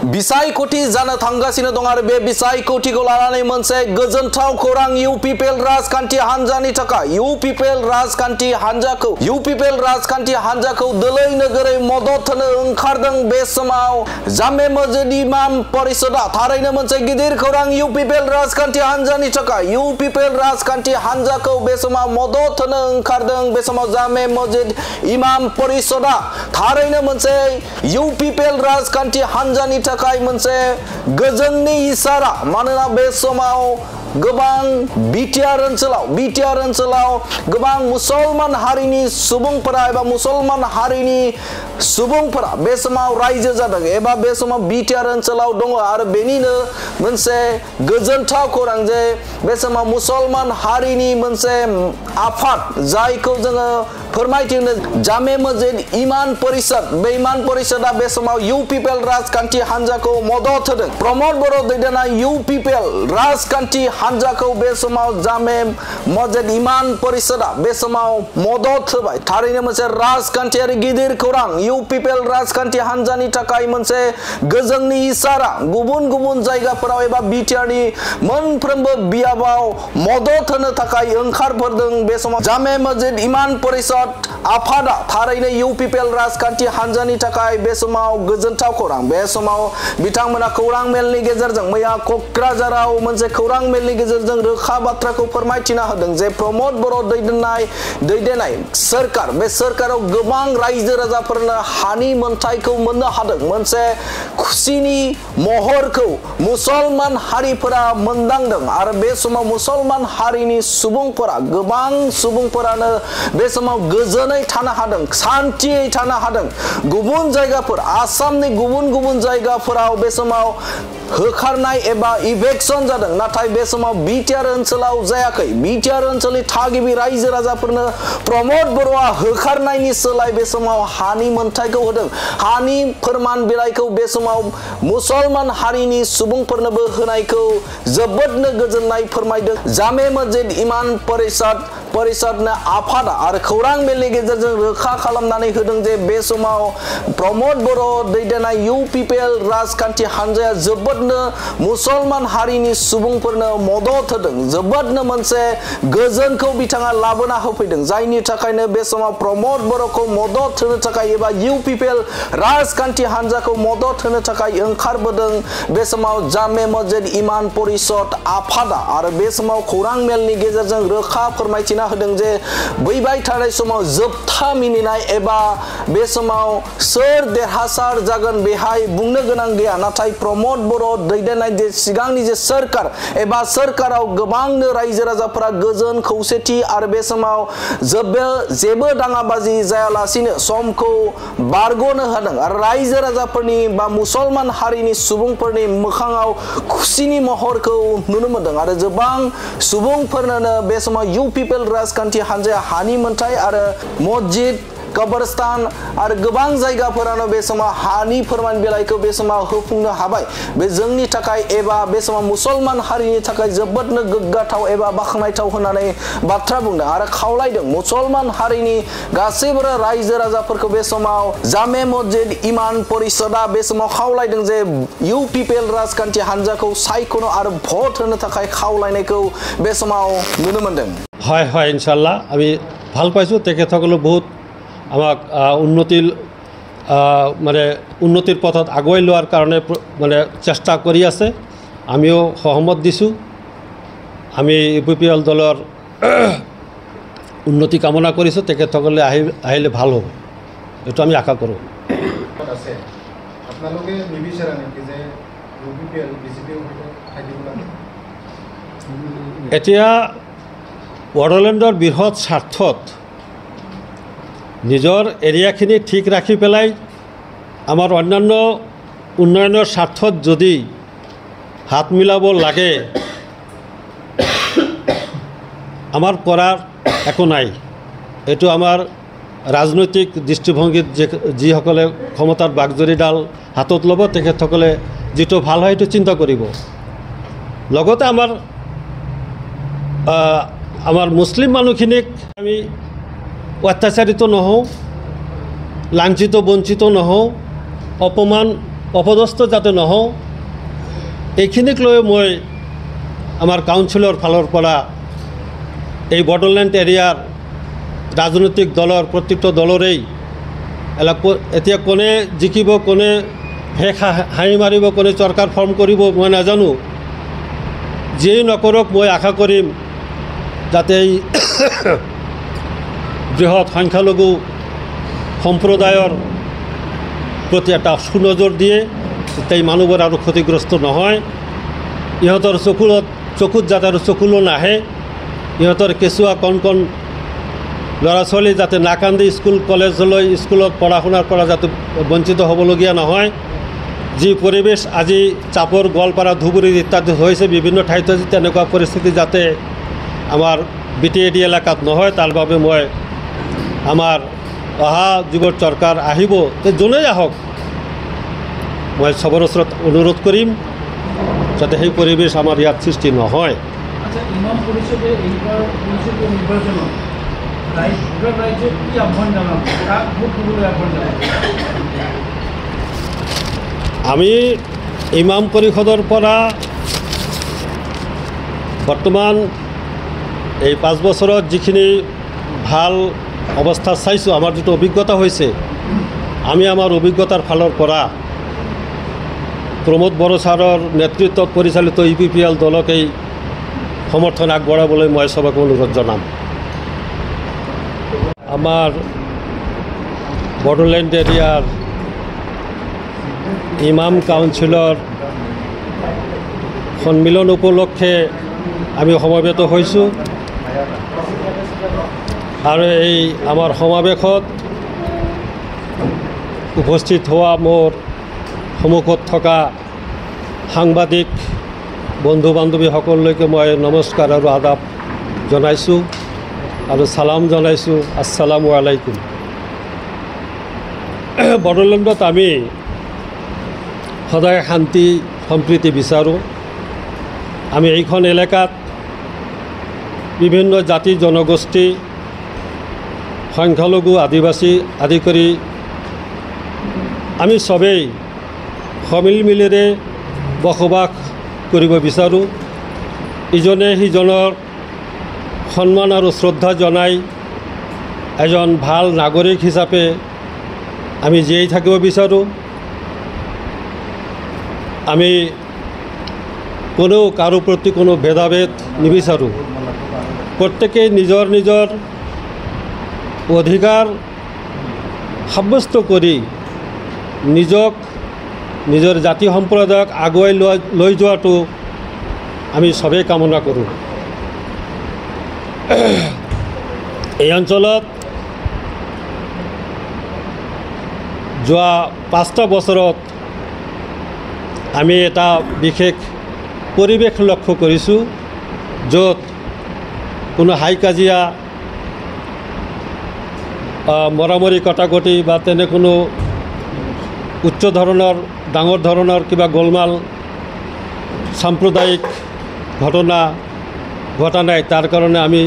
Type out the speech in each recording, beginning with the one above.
बिसायख'थि जानो थांगासिनो दं आरो बे बिसायख'थिखौ लानानै मोनसे गोजोनथाव खौरां इउपिपिएल राजखान्थि हान्जानि थाखाय इउपिपिएल राजखान्थि हान्जाखौ दोलै नोगोरै मदद होनो ओंखारदों बे समाव जामे मस्जिद इमाम परिषदआ थारैनो मोनसे गिदिर खौरां इउपिपिएल राजखान्थि हान्जानि थाखाय इउपिपिएल राजखान्थि हान्जाखौ बे समाव मदद होनो ओंखारदों बे समाव जामे मस्जिद इमाम परिषदआ थारैनो मोनसे इउपिपिएल राजखान्थि हान्जानि थाखाय मोनसे गोजोननि इसारा मानोना बे समाव गोबां बिटिआर ओनसोलाव गोबां मुसलमान हारिनि सुबुंफोरा एबा मुसलमान हारिनि सुबुंफोरा बे समाव रायजो जादों एबा बे समाव बिटिआर ओनसोलाव दङ आरो बेनिनो मोनसे गोजोनथाव खौरां जे बे समाव मुसलमान हारिनि मोनसे आफाद जायखौ जोङो फोरमायथिनो जामे मस्जिद इमान परिषद बे इमान परिषदआ बे समाव इउपिपिएल राजखान्थि हान्जाखौ मदद होदों प्रमद बर' दैदेननाय इउपिपिएल राजखान्थि हान्जाखौ बे समाव जामे मस्जिद इमान परिषदआ बे समाव मदद होबाय थारैनो मोनसे राजखान्थियारि गिदिर खौरां इउपिपिएल राजखान्थि हान्जानि थाखाय मोनसे गोजोननि इसारा गुबुन जायगाफोराव एबा बिटिआरनि मोनफ्रोमबो बियाबाव मदद होनो थाखाय ओंखारबोदों बे समाव जामे मस्जिद इमान परिषद आफादा थारैनो इउपिपिएल राजखान्थि हान्जानि थाखाय बे समाव गोजोनथाव खौरां बे समाव बिथांमोना खौरां मेलनि गेजेरजों मैया क'क्राझाराव मोनसे खौरां मेलनि गेजेरजों रोखा बाथ्राखौ फोरमायथिना होदों जे प्रमद बर' दैदेननाय सोरखार बे सोरखाराव गोबां रायजो राजाफोरनो हानि मोनथायखौ मोननो हादों मोनसे खुसिनि महरखौ मुसलमान हारिफोरा मोनदांदों आरो बे समाव मुसलमान हारिनि सुबुंफोरा गोबां सुबुंफोरानो बे समाव गोजोनै थानो हादों सान्थियै थानो हादों गुबुन जायगाफोर आसामनि गुबुन जायगाफोराव बे समाव होखारनाय एबा इभेक्सन जादों नाथाय बे समाव बिटिआर ओनसोलाव जायाखै बिटिआर ओनसोलनि थागिबि रायजो राजाफोरनो प्रमद बर'आ होखारनायनि सोलाय बे समाव हानि मोनथायखौ होदों हानि फोरमान बिलाइखौ बे समाव मुसलमान हारिनि सुबुंफोरनोबो होनायखौ जोबोदनो गोजोननाय फोरमायदों जामे मस्जिद इमान परिषदनो आफादा आरो खौरां मेलनि गेजेरजों रोखा खालामनानै होदों जे बे समाव प्रमद बर' दैदेननाय इउपिपिएल राजखान्थि हान्जाया जोबोदनो मुसलमान हारिनि सुबुंफोरनो मदद होदों जोबोदनो मोनसे गोजोनखौ बिथाङा लाबोना होफैदों जायनि थाखायनो बे समाव प्रमद बर'खौ मदद होनो थाखाय एबा इउपिपिएल राजखान्थि हान्जाखौ मदद होनो थाखाय ओंखारबोदों बे समाव जामे मस्जिद इमान परिषद आफादा आरो बे समाव खौरां मेलनि गेजेरजों रोखा फोरमायथिना होदों जे बैबाय थानाय समाव जोबथा मिनिनाय एबा बे समाव सोर देरहासार जागोन बेहाय बुंनो गोनां गैया नाथाय प्रमद बर' दैदेननाय जे सिगांनि जे सोरखार एबा सोरखाराव गोबांनो रायजो राजाफोरा गोजोन खौसेथि आरो बे समाव जेबो दाङाबाजि जायालासिनो समखौ बारग'नो होदों आरो रायजो राजाफोरनि बा मुसलमान हारिनि सुबुंफोरनि मोखाङाव खुसिनि महरखौ नुनो मोनदों आरो गोबां सुबुंफोरनो बे समाव इउपिपिएल राजखान्थि हान्जाया हानि मोनथाय आरो मस्जिद कब्रस्तान आरो गोबां जायगाफोरानो बे समाव हानि फोरमान बिलाइखौ बे समाव होफुंनो हाबाय बे जोंनि थाखाय एबा बे समाव मुसलमान हारिनि थाखाय जोबोदनो गोग्गाथाव एबा बाख्नायथाव होननानै बाथ्रा बुंदों आरो खावलायदों मुसलमान हारिनि गासैबो रायजो राजाफोरखौ बे समाव जामे मस्जिद इमान परिषदआ बे समाव खावलायदों जे इउपिपिएल राजखान्थि हान्जाखौ सायख'नो आरो भट होनो थाखाय खावलायनायखौ बे समाव नुनो मोनदों হয় ইনশাআল্লাহ আমি ভাল পাইছোঁ তেখেতসকলে বহুত আমাক উন্নতিৰ পথত আগুৱাই লোৱাৰ কাৰণে মানে চেষ্টা কৰি আছে আমিও সহমত দিছোঁ আমি ইউপিপিএল দলৰ উন্নতি কামনা কৰিছোঁ তেখেতসকলে আহিলে ভাল হ'ব এইটো আমি আশা কৰোঁ আপোনালোকে নিবিচাৰে নেকি যে ইউপিপিএল বিজেপিৰ সৈতে থাকিব লাগে এতিয়া বড়োলেণ্ডৰ বৃহৎ স্বাৰ্থত নিজৰ এৰিয়াখিনি ঠিক ৰাখি পেলাই আমাৰ অন্যান্য উন্নয়নৰ স্বাৰ্থত যদি হাত মিলাব লাগে আমাৰ কৰাৰ একো নাই এইটো আমাৰ ৰাজনৈতিক দৃষ্টিভংগীত যিসকলে ক্ষমতাৰ বাগজৰীডাল হাতত ল'ব তেখেতসকলে যিটো ভাল হয় সেইটো চিন্তা কৰিব লগতে আমাৰ মুছলিম মানুহখিনিক আমি অত্যাচাৰিত নহওঁ লাঞ্ছিত বঞ্চিত নহওঁ অপমান অপদস্থ যাতে নহওঁ এইখিনিক লৈ মই আমাৰ কাউন্সিলৰ ফালৰ পৰা এই বড়োলেণ্ড এৰিয়াৰ ৰাজনৈতিক দলৰ প্ৰত্যেকটো দলৰেই এতিয়া কোনে জিকিব কোনে ভেষ হাঁহি মাৰিব কোনে চৰকাৰ ফৰ্ম কৰিব মই নাজানো যিয়েই নকৰক মই আশা কৰিম যাতে এই বৃহৎ সংখ্যালঘু সম্প্ৰদায়ৰ প্ৰতি এটা সুনজৰ দিয়ে তেতিয়া মানুহবোৰ আৰু ক্ষতিগ্ৰস্ত নহয় ইহঁতৰ চকুত যাতে আৰু চকুলো নাহে ইহঁতৰ কেঁচুৱা কণ ল'ৰা ছোৱালী যাতে নাকান্দি স্কুল কলেজলৈ স্কুলত পঢ়া শুনাৰ পৰা যাতে বঞ্চিত হ'বলগীয়া নহয় যি পৰিৱেশ আজি চাপৰ গোৱালপাৰা ধুবুৰী ইত্যাদি হৈছে বিভিন্ন ঠাইত হৈছে তেনেকুৱা পৰিস্থিতি যাতে আমাৰ BTAD এলেকাত নহয় তাৰ বাবে মই আমাৰ অহা যুগৰ চৰকাৰ আহিব যোনেই আহক মই চবৰ ওচৰত অনুৰোধ কৰিম যাতে সেই পৰিৱেশ আমাৰ ইয়াত সৃষ্টি নহয় আচ্ছা ইমাম পৰিষদে এইবাৰ পৰিষদীয় নিৰ্বাচনত ৰাজ্যত কি আহ্বান জনাব কাক ভোট দিবলৈ আহ্বান জনাব আমি ইমাম পৰিষদৰ পৰা বৰ্তমান এই 5 বছৰত যিখিনি ভাল অৱস্থা চাইছোঁ আমাৰ যিটো অভিজ্ঞতা হৈছে আমি আমাৰ অভিজ্ঞতাৰ ফালৰ পৰা প্ৰমোদ বড়ো ছাৰৰ নেতৃত্বত পৰিচালিত UPPL দলকেই সমৰ্থন আগবঢ়াবলৈ মই সবকে অনুৰোধ জনাম আমাৰ বড়োলেণ্ড এৰিয়াৰ ইমাম কাউন্সিলৰ সন্মিলন উপলক্ষে আমি সমবেত হৈছোঁ আৰু এই আমাৰ সমাৱেশত উপস্থিত হোৱা মোৰ সন্মুখত থকা সাংবাদিক বন্ধু বান্ধৱীসকললৈকে মই নমস্কাৰ আৰু আদাব জনাইছোঁ আৰু সালাম জনাইছোঁ আসসালামু আলাইকুম বড়োলেণ্ডত আমি সদায় শান্তি সম্প্ৰীতি বিচাৰোঁ আমি এইখন এলেকাত বিভিন্ন জাতি জনগোষ্ঠী সংখ্যালঘু আদিবাসী আদি কৰি আমি সবেই সমিল মিলেৰে বসবাস কৰিব বিচাৰোঁ ইজনে সিজনৰ সন্মান আৰু শ্ৰদ্ধা জনাই এজন ভাল নাগৰিক হিচাপে আমি জীয়াই থাকিব বিচাৰোঁ আমি কোনেও কাৰো প্ৰতি কোনো ভেদাভেদ নিবিচাৰোঁ প্ৰত্যেকেই নিজৰ নিজৰ অধিকাৰ সাব্যস্ত কৰি নিজক নিজৰ জাতি সম্প্ৰদায়ক আগুৱাই লৈ যোৱাটো আমি সবেই কামনা কৰোঁ এই অঞ্চলত যোৱা 5টা বছৰত আমি এটা বিশেষ পৰিৱেশ লক্ষ্য কৰিছোঁ য'ত কোনো হাই কাজিয়া মৰামৰি কটাকটি বা তেনে কোনো উচ্চ ধৰণৰ ডাঙৰ ধৰণৰ কিবা গোলমাল সাম্প্ৰদায়িক ঘটনা ঘটা নাই তাৰ কাৰণে আমি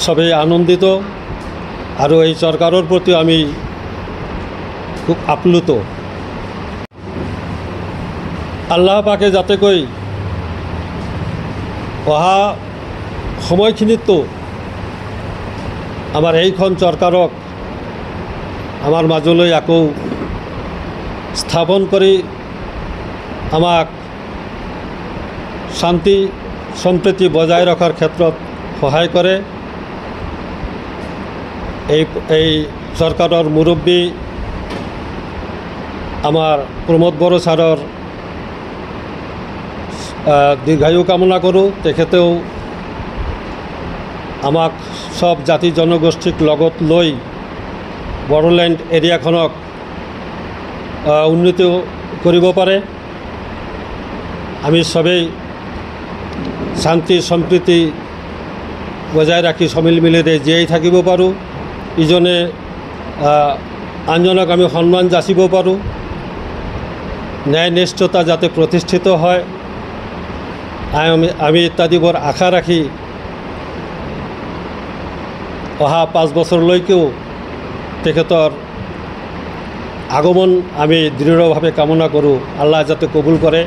সবেই আনন্দিত আৰু এই চৰকাৰৰ প্ৰতি আমি খুব আপ্লুত আল্লাহ পাকে যাতেকৈ অহা সময়খিনিতো আমাৰ এইখন চৰকাৰক আমাৰ মাজলৈ আকৌ স্থাপন কৰি আমাক শান্তি সম্প্ৰীতি বজাই ৰখাৰ ক্ষেত্ৰত সহায় কৰে এই চৰকাৰৰ মুৰব্বী আমাৰ প্ৰমোদ বড়ো ছাৰৰ দীৰ্ঘায়ু কামনা কৰোঁ তেখেতেও আমাক সব জাতি জনগোষ্ঠীক লগত লৈ বড়োলেণ্ড এৰিয়াখনক উন্নতি কৰিব পাৰে আমি সবেই শান্তি সম্প্ৰীতি বজাই ৰাখি সমিল মিলেৰে জীয়াই থাকিব পাৰোঁ ইজনে আনজনক আমি সন্মান যাচিব পাৰোঁ ন্যায় নিষ্ঠতা যাতে প্ৰতিষ্ঠিত হয় আমি ইত্যাদিবোৰ আশা ৰাখি অহা 5 বছৰলৈকেও তেখেতৰ আগমন আমি দৃঢ়ভাৱে কামনা কৰোঁ। আল্লাহ যাতে কবুল কৰে,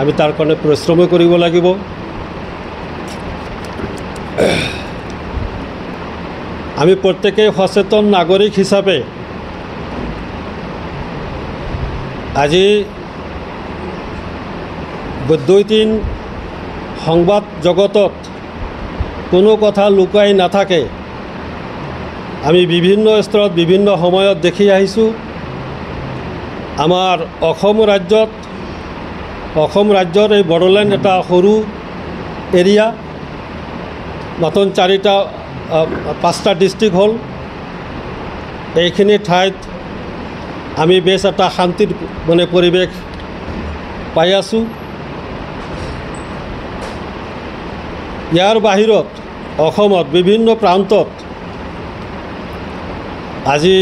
আমি তাৰ কাৰণে পৰিশ্ৰম কৰিব লাগিব। আমি প্ৰত্যেকেই সচেতন নাগৰিক হিচাপে আজি বৈদ্যুতিন সংবাদ জগতত কোনো কথা লুকাই নাথাকে। আমি বিভিন্ন স্তৰত বিভিন্ন সময়ত দেখি আহিছোঁ, আমাৰ অসম ৰাজ্যৰ এই বড়োলেণ্ড এটা সৰু এৰিয়া, মাত্ৰ 5টা ডিষ্ট্ৰিক্ট হ'ল। এইখিনি ঠাইত আমি বেছ এটা শান্তিৰ পৰিৱেশ পাই আছোঁ। ইয়াৰ বাহিৰত অসমত বিভিন্ন প্ৰান্তত আজি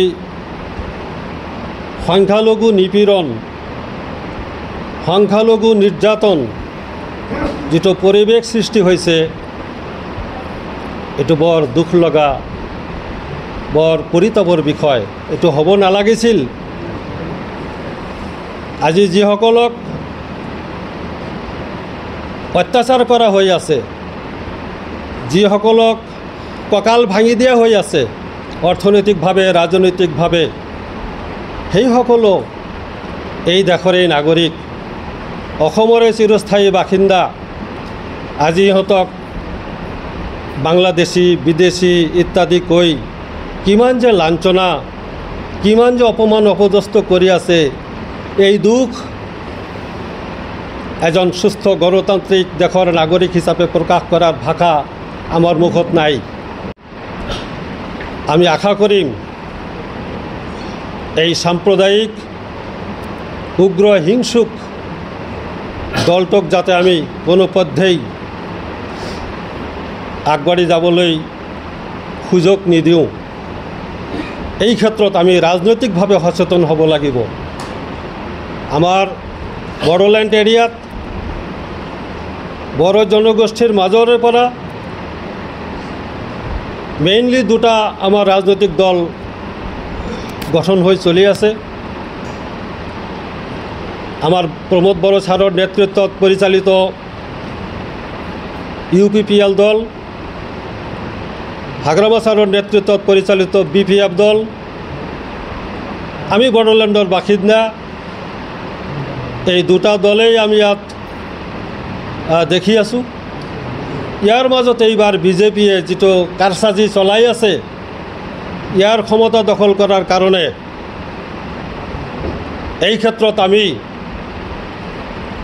সংখ্যালঘু নিপীড়ন, সংখ্যালঘু নিৰ্যাতন যিটো পৰিৱেশ সৃষ্টি হৈছে, এইটো বৰ দুখ লগা, বৰ পৰিতাপৰ বিষয়। এইটো হ'ব নালাগিছিল। আজি যিসকলক অত্যাচাৰ কৰা হৈ আছে, যিসকলক কঁকাল ভাঙি দিয়া হৈ আছে অৰ্থনৈতিকভাৱে, ৰাজনৈতিকভাৱে, সেইসকলো এই দেশৰে নাগৰিক, অসমৰে চিৰস্থায়ী বাসিন্দা। আজি ইহঁতক বাংলাদেশী, বিদেশী ইত্যাদি কৈ কিমান যে লাঞ্ছনা, কিমান যে অপমান অপদস্থ কৰি আছে, এই দুখ এজন সুস্থ গণতান্ত্ৰিক দেশৰ নাগৰিক হিচাপে প্ৰকাশ কৰাৰ ভাষা আমাৰ মুখত নাই। আমি আশা কৰিম এই সাম্প্ৰদায়িক উগ্ৰ হিংসুক দলটোক যাতে আমি কোনোপধ্যেই আগবাঢ়ি যাবলৈ সুযোগ নিদিওঁ। এই ক্ষেত্ৰত আমি ৰাজনৈতিকভাৱে সচেতন হ'ব লাগিব। আমাৰ বড়োলেণ্ড এৰিয়াত বড়ো জনগোষ্ঠীৰ মাজৰে পৰা মেইনলি দুটা আমাৰ ৰাজনৈতিক দল গঠন হৈ চলি আছে। আমাৰ প্ৰমোদ বড়ো ছাৰৰ নেতৃত্বত পৰিচালিত UPPL দল, হাগ্ৰামা ছাৰৰ নেতৃত্বত পৰিচালিত BPF দল। আমি বড়োলেণ্ডৰ বাসিন্দা, এই দুটা দলেই আমি ইয়াত দেখি আছোঁ। ইয়াৰ মাজত এইবাৰ বিজেপিয়ে যিটো কাৰসাজি চলাই আছে, ইয়াৰ ক্ষমতা দখল কৰাৰ কাৰণে এই ক্ষেত্ৰত আমি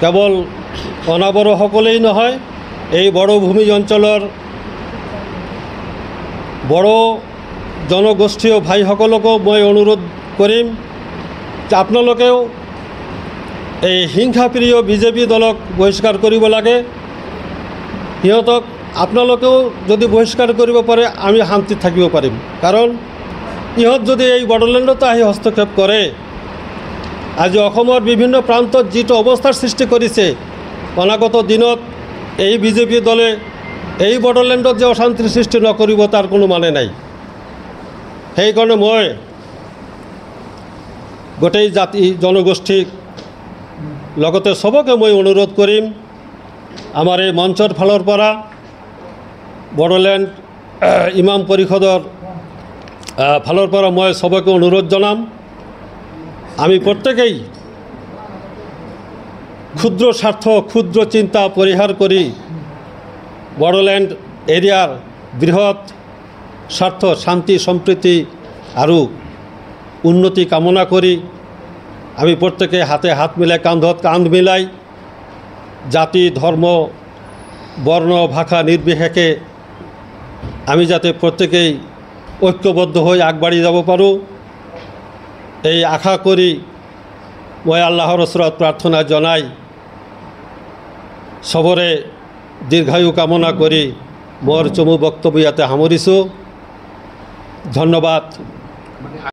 কেৱল অনাবড়োসকলেই নহয়, এই বড়োভূমি অঞ্চলৰ বড়ো জনগোষ্ঠীয় ভাইসকলকো মই অনুৰোধ কৰিম যে আপোনালোকেও এই হিংসাপ্ৰিয় বিজেপি দলক বহিষ্কাৰ কৰিব লাগে। সিহঁতক আপোনালোকেও যদি বহিষ্কাৰ কৰিব পাৰে, আমি শান্তিত থাকিব পাৰিম। কাৰণ ইহঁত যদি এই বড়োলেণ্ডতো আহি হস্তক্ষেপ কৰে, আজি অসমৰ বিভিন্ন প্ৰান্তত যিটো অৱস্থাৰ সৃষ্টি কৰিছে, অনাগত দিনত এই বিজেপি দলে এই বড়োলেণ্ডত যে অশান্তিৰ সৃষ্টি নকৰিব তাৰ কোনো মানে নাই। সেইকাৰণে মই গোটেই জাতি জনগোষ্ঠীক লগতে সবকে মই অনুৰোধ কৰিম, আমাৰ এই মঞ্চৰ ফালৰ পৰা বড়োলেণ্ড ইমাম পৰিষদৰ ফালৰ পৰা মই সবকে অনুৰোধ জনাম, আমি প্ৰত্যেকেই ক্ষুদ্ৰ স্বাৰ্থ, ক্ষুদ্ৰ চিন্তা পৰিহাৰ কৰি বড়োলেণ্ড এৰিয়াৰ বৃহৎ স্বাৰ্থ, শান্তি, সম্প্ৰীতি আৰু উন্নতি কামনা কৰি আমি প্ৰত্যেকে হাতে হাত মিলাই, কান্ধত কান্ধ মিলাই, জাতি, ধৰ্ম, বৰ্ণ, ভাষা নিৰ্বিশেষে আমি যাতে প্ৰত্যেকেই ঐক্যবদ্ধ হৈ আগবাঢ়ি যাব পাৰোঁ, এই আশা কৰি মই আল্লাহৰ ওচৰত প্ৰাৰ্থনা জনাই সবৰে দীৰ্ঘায়ু কামনা কৰি মোৰ চমু বক্তব্য ইয়াতে সামৰিছোঁ। ধন্যবাদ।